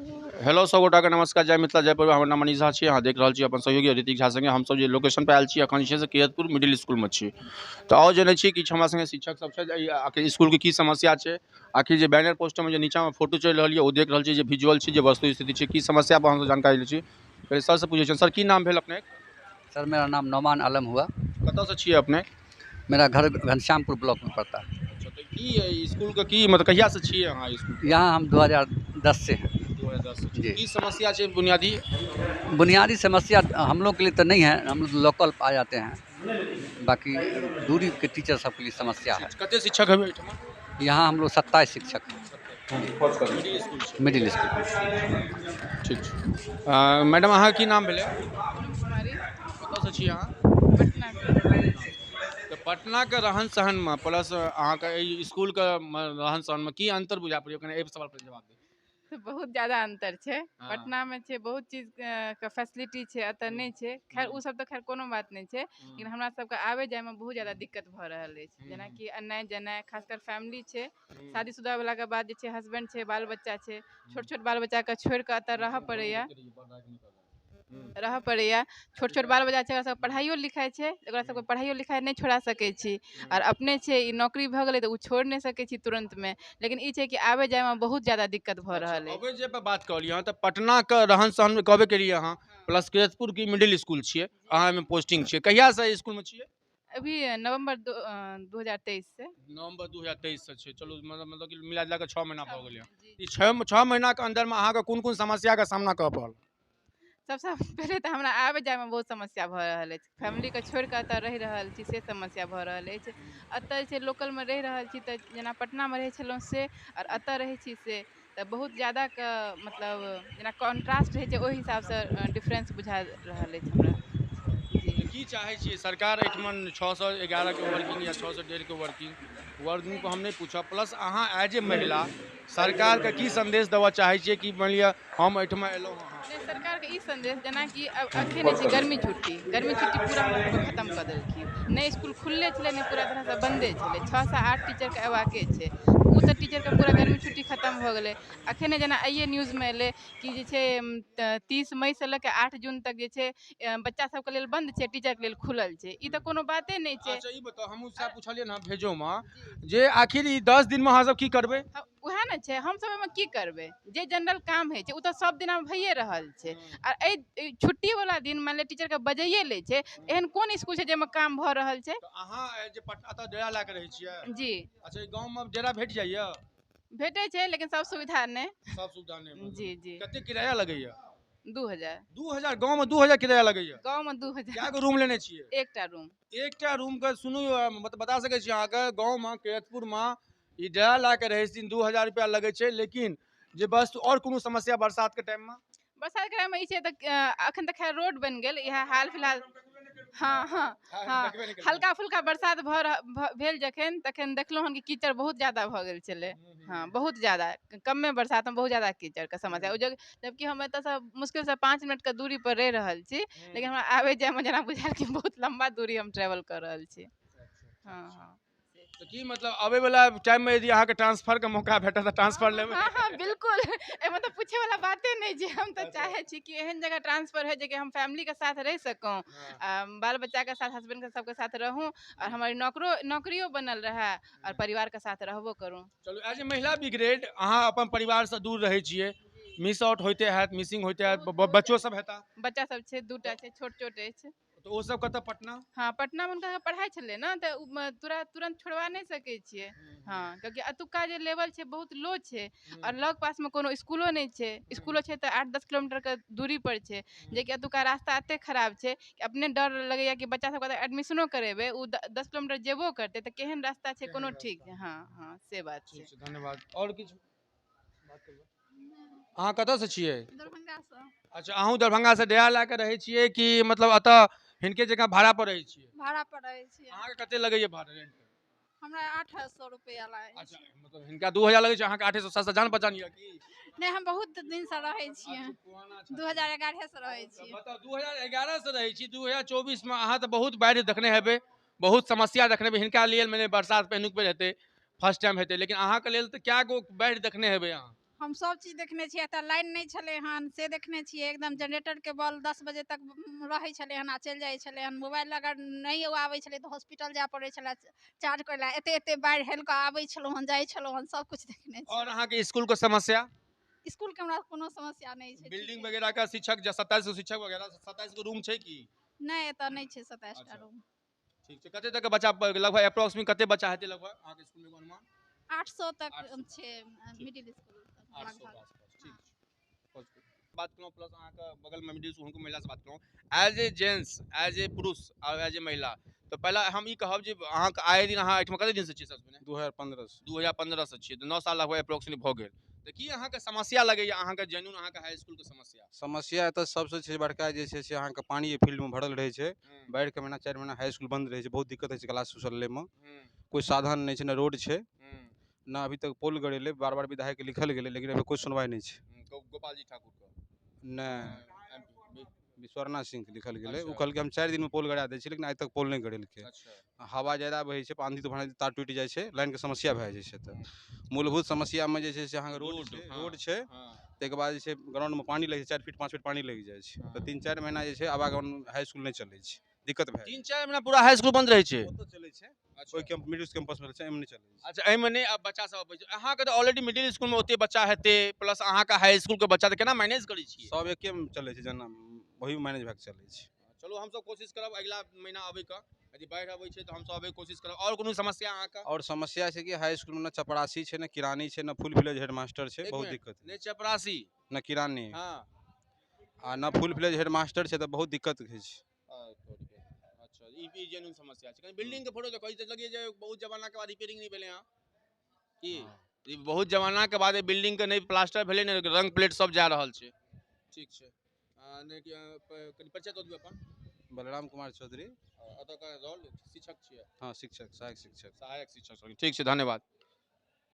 Hello सब गोटा के नमस्कार, जय मिथिला जय पूर्व। हमर नाम मनीष झा छी। अहाँ देख रहल छी अपन सहयोगी ऋतिक झा संगे हम सब जे लोकेशन पे आयल छी अखन छै से किरतपुर मिडिल स्कूल में छी। तो आओ जने छी किछु हमरा संगे शिक्षक सब छै, आखिर स्कूल के की समस्या छै, आखिर जे बैनर पोस्टर में जे नीचा में फोटो चलि रहल यऽ ओ देख रहल छी, जे विजुअल छै, जे वस्तु स्थिति छै, की समस्या पर हम जानकारी लै छी। पहले सर से पूछे छी, सर की नाम भेल अपने? सर मेरा नाम नौमान आलम हुआ। कतऽ से छियै अपने? मेरा घर घनश्यामपुर ब्लॉक में पड़ता है। अच्छा, तो की स्कूल के की मतलब कहिया से छियै अहाँ स्कूल? यहाँ हम 2010 से हैं। 2010 से जी। की समस्या छै बुनियादी? बुनियादी समस्या हम लोग के लिए तो नहीं है, हम लोग लोकल आ जाते हैं। बाकी दूरी के टीचर सबके लिए समस्या है। कते शिक्षक हेबै एहिठमा? यहाँ हम लोग 27 शिक्षक हैं मिडिल स्कूल छै। मिडिल स्कूल में। ठीक छै। मैडम अहाँ की नाम भेलै? पूनम कुमारी, कतऽ से छी अहाँ? पटना से। तऽ पटना के रहन सहन में प्लस अहाँ के स्कूल के रहन सहन में की अंतर बुझा पड़ैया, कने एहि सवाल पर जवाब दे। तो बहुत ज़्यादा अंतर छै। हाँ। पटना में छै बहुत चीज के फैसिलिटी छै, एतऽ नहीं छै। खैर उ सब तो खैर कोनो बात नहीं छै, लेकिन हमरा सबके आबे जाय में बहुत ज़्यादा दिक्कत भऽ रहल अछि। जेनाकि एनाइ जेनाइ, खासकर फैमिली छै, शादीशुदा वाला के बाद जे छै हस्बैंड छै, बाल बच्चा छै, छोट छोट बाल बच्चा के छोड़ि कऽ एतऽ रहऽ पड़ैया। छोट छोट बाल बच्चा छै, ओकरा सबके पढ़ाइयो लिखाइ छै, ओकरा सबके पढ़ाइयो लिखाइ नहीं छोड़ा सकै छी। और अपने छै ई नौकरी भऽ गेलै तऽ उ छोड़ि नहीं सकै छी तुरंत में। लेकिन ई छै कि आबे जाय में बहुत ज़्यादा दिक्कत भऽ रहल अछि। अबे जे पे बात कहलिए अहाँ, तऽ पटना के रहन सहन में कहबे केलिए अहाँ, प्लस किरतपुर की मिडिल स्कूल छियै, अहाँ में पोस्टिंग छियै, कहिया से स्कूल में छियै? अभी नवंबर 2023 से। नवंबर 2023 से छै। चलू मतलब कि मिला जुला के 6 महीना भऽ गेलै। जी। ई 6 महीना के अंदर में अहाँ के कोन कोन समस्या के सामना करऽ पड़ल? सबसे पहले तो हमरा आबे जाय में बहुत समस्या भऽ रहल अछि। फैमिली के छोड़ि कऽ एतऽ रहि रहल छी से समस्या भऽ रहल अछि। एतऽ जे छै लोकल में रहि रहल छी तऽ जेना पटना में रहै छलहुँ से, और एतऽ रहै छी से, तऽ बहुत ज़्यादा के मतलब जेना कॉन्ट्रास्ट रहै छै ओहि हिसाब से डिफरेंस बुझा रहल अछि हमरा। जी। तऽ की चाहै छियै सरकार एहिठमन 611 के वर्किंग या 601.5 के वर्किंग को हम नहीं पूछब, प्लस अहाँ एज ए महिला सरकार के की संदेश देबऽ चाहै छियै कि मान लिअ हम एहिठमा एलहुँ हँ? नहीं, सरकार के ई संदेश जेना कि अब अखन छै गर्मी छुट्टी पूरा हमरा सबके खत्म कऽ देलखिन। नहीं स्कूल खुलले छलै, नहीं पूरा तरह से बंदे छलै। 6 से 8 टीचर के अयबाके छै, तऽ उ तऽ टीचर के पूरा गर्मी छुट्टी खत्म भऽ गेलै। अखने जेना आइये न्यूज़ में एलै कि जे छै 30 मई से लऽ के 8 जून तक जे छै बच्चा सबके लेल बंद छै, टीचर के लेल खुलल छै। ई तऽ कोनो बाते नहीं छै। अच्छा ई बताउ, हमहूँ सएह पुछलियै ने भेजो में जे आखिर ई 10 दिन में अहाँ सब की करबै? उएह ने छै, हम सब एहिमे की करबै? जे जनरल काम होइ छै उ तऽ सब दिना भइए रहल छै। आ एहि छुट्टी वाला दिन मान लिअ टीचर के बजाइए लै छै, एहन कोन स्कूल छै जाहिमे काम भऽ रहल छै? तऽ अहाँ जे पटना एतऽ डेरा लए के रहै छियै? जी। अच्छा, गाँव में डेरा भेट जाइए? भेटै छै लेकिन सब सुविधा नहीं। सब सुविधा नहीं। जी जी। कते किराया लगैया? 2000। 2000? गाँव में 2000 किराया लगैया? गाँव में 2000। कए गो रूम लेने छियै? एकटा रूम। एकटा रूम के सुनू, मतलब बता सकै छी अहाँ के गाँव में किरतपुर में ई डेरा ला के रहै छथिन 2000 रुपया लगै छै, लेकिन जे बस और कोनो समस्या बरसात के टाइम में? बरसात के टाइम में ई छै तऽ अखन तऽ खैर रोड बनि गेल, इएह हाल फिलहाल। हाँ हाँ हाँ, हल्का फुल्का बरसात भेल जखन तखन देखलहुँ हन कि कीचड़ बहुत ज़्यादा भऽ गेल छलै। हाँ बहुत ज़्यादा, कमे बरसात में बहुत ज़्यादा कीचड़ के समस्या। जबकि हम एतऽ से मुश्किल से 5 मिनट के दूरी पर रहि रहल छी, लेकिन हमरा आबे जाय में जेना बुझायल कि बहुत लंबा दूरी हम ट्रेवल कर रहल छी। हाँ हाँ। तो की मतलब आबे वाला टाइम में यदि अहाँ के ट्रांसफर के मौका भेटत तऽ ट्रांसफर लेबै? हाँ हाँ बिल्कुल, एहिमे तऽ पूछे वाला बाते नहीं छै। हम तऽ चाहे छी कि एहन जगह ट्रांसफर हो जे हम फैमिली के साथ रह सकूं, बाल बच्चा के साथ, हस्बैंड के सबके साथ रहूं, और हमारी नौकरियो बनल रहे और परिवार के साथ रहबो करूं। चलू, एज ए महिला ब्रिगेड अहाँ अपन परिवार से दूर रहै छियै, मिस आउट होते हैत, मिसिंग होते हैत, बच्चो सब हेता? बच्चा सब छै, 2टा छै, छोट छोट अछि। तो वो सब कतऽ? पटना? हाँ पटना में उनका पढ़ाई छलै ना, तऽ तुरंत छोड़वा नहीं सकै छियै। हाँ, क्योंकि एतुका जे लेवल छै बहुत लो छै, और लग पास में कोनो स्कूलो नहीं छै। स्कूलो छै तऽ 8-10 किलोमीटर के दूरी पर छै, जे कि एतुका रास्ता एते खराब छै कि अपने डर लगैया कि बच्चा सबके एडमिशनो करेबै, उ 10 किलोमीटर जेबो करतै तऽ केहन रास्ता छै कोनो ठीक। हाँ हाँ से बात छै। धन्यवाद। और किछु बात करबै? अहाँ कतऽ से छियै? दरभंगा से। अच्छा, अहूँ दरभंगा से डेरा लए के रहै छियै कि मतलब एतऽ हिनके जगह भाड़ा पर रहै छियै? भाड़ा पर रहै छियै। अहाँ के कते लगैया भाड़ा रेंट? हमरा 800 रुपया लागै अच्छा, छै। मतलब हिनका 2000 लगै छै, अहाँ के 800? सस्ता जान पहचान यऽ की? नहीं हम बहुत दिन से रहै छियै, 2011 से रहै छियै। बताउ, 2011 से रहै छी, 2024 में अहाँ तऽ बहुत बाढ़ि देखने हेबै, बहुत समस्या देखने हेबै। हिनका लेल मैंने बरसात पहिनुक बेर हेतै, फर्स्ट टाइम हेतै, लेकिन अहाँ के लेल तऽ कए गो बाढ़ि देखने हेबै अहाँ? हम सब चीज देखने छियै, एतऽ लाइन नहि छलै हन से देखने छियै, एकदम जनरेटर के बॉल 10 बजे तक रहै छलै हन आ चलि जाइ छलै हन। मोबाइल अगर नहि आबै छलै तऽ हॉस्पिटल जाय पड़ै छलै चार्ज करै लए। एते एते बाढ़ि हेल कऽ आबै छलहुँ हन, जाइ छलहुँ हन, सब कुछ देखने छी। और अहाँ के स्कूल के समस्या? स्कूल के हमरा कोनो समस्या नहीं छै। बिल्डिंग वगैरह का शिक्षक 27 गो शिक्षक वगैरह 27 गो रूम छै की? नहीं, एतऽ नहीं छै 27 टा अच्छा। रूम। ठीक छै, कते तक के बच्चा लगभग अप्रोक्सीमेट कते बच्चा हेतै लगभग अहाँ के स्कूल में अनुमान? 800 तक 800 छै मिडिल स्कूल तक 800 के लगभग। आसपास। ठीक छै। बात करूँ प्लस अहाँ के बगल में मिडिल स्कूल हुनको महिला से बात करूँ। As a gents, as a पुरुष और एज ए महिला, तो पहला हम ई कहब जे अहाँ के आए दिन अहाँ एहिठाम कते दिन से छियै सबसे पहिने? 2015 से। 2015 से छियै, तो 9 साल लगभग अप्रोक्सीमेट भऽ गेल। तऽ की अहाँ के समस्या लगैया अहाँ के जेन्युइन अहाँ के हाई स्कूल के समस्या? समस्या एतऽ सबसे छै बड़का जे छै से अहाँके पानी फील्ड में भरल रहै छै। बाढ़ि के महीना 4 महीना हाई स्कूल बंद रहै छै, बहुत दिक्कत होइ छै क्लास चले में। कोई साधन नहीं छै, ना रोड छै, ना अभी तक पोल गड़ेले, बार बार विधायक के लिखल गेलै लेकिन अभी कोई सुनवाई नहीं छै। गोपाल जी ठाकुर का नहीं, विश्वरना सिंह के लिखल गेलै, अच्छा। उ कहलकै हम 4 दिन में पोल गड़ा दै छी, लेकिन आइ तक पोल नहीं गड़ेलकै। अच्छा। हवा ज्यादा बहै छै, आंधी तूफान तार टूटि जाइ छै, लाइन के समस्या भए जाइ छै। तऽ मूलभूत समस्या में जे छै से अहाँके रोड छै, ताहिके बाद जे छै ग्राउंड में पानी लगे छै, 4 फीट 5 फीट पानी लग जाइ छै। तऽ 3-4 महीना जे छै आवागमन हाई स्कूल नहीं चलै छै, दिक्कत भए जाइ छै। 3-4 महीना पूरा हाई स्कूल बंद रहै छै? ओतऽ चलै छै, ओइ कैंप मिडिल कैंपस में चलै छै, एहिमे नहीं चलै छै। अच्छा, एहिमे नहीं अब बच्चा सब अबै छै। अहाँ के तऽ ऑलरेडी मिडिल स्कूल में ओते बच्चा हेतै, प्लस अहाँ के हाई स्कूल के बच्चा, तऽ केना मैनेज करै छियै? सब एके में चलै छै, जेना वही मैनेज भए के चलै छै। चलो हम सब कोशिश करब अगला महीना आबै के, यदि बाढ़ि अबै छै तऽ हम सब आबै के कोशिश करब। और कोनो समस्या अहाँ के? और समस्या छै कि हाई स्कूल में ना चपरासी छै, ना किरानी छै, ना फुल फ्लेज हेडमास्टर छै, बहुत दिक्कत नहीं चपरासी, ना किरानी हाँ, आ ना फुल फ्लेज हेडमास्टर छै, तऽ बहुत दिक्कत होइ छै। अच्छा, ई जेन्युइन समस्या छै। कहीं बिल्डिंग के फोटो देखो, ई तऽ लगे जे बहुत जमाना के बाद रिपेयरिंग नहीं भेलै हँ की? ई बहुत जमाना के बाद बिल्डिंग के नहीं प्लास्टर भेलै, नहीं रंग प्लेट सब जा रहल छै। ठीक छै। कनि परिचय दऽ दियौ अपन। बलराम कुमार चौधरी। एतऽ का रोल शिक्षक छियै? हाँ, शिक्षक, सहायक शिक्षक। सहायक शिक्षक। ठीक छै, धन्यवाद।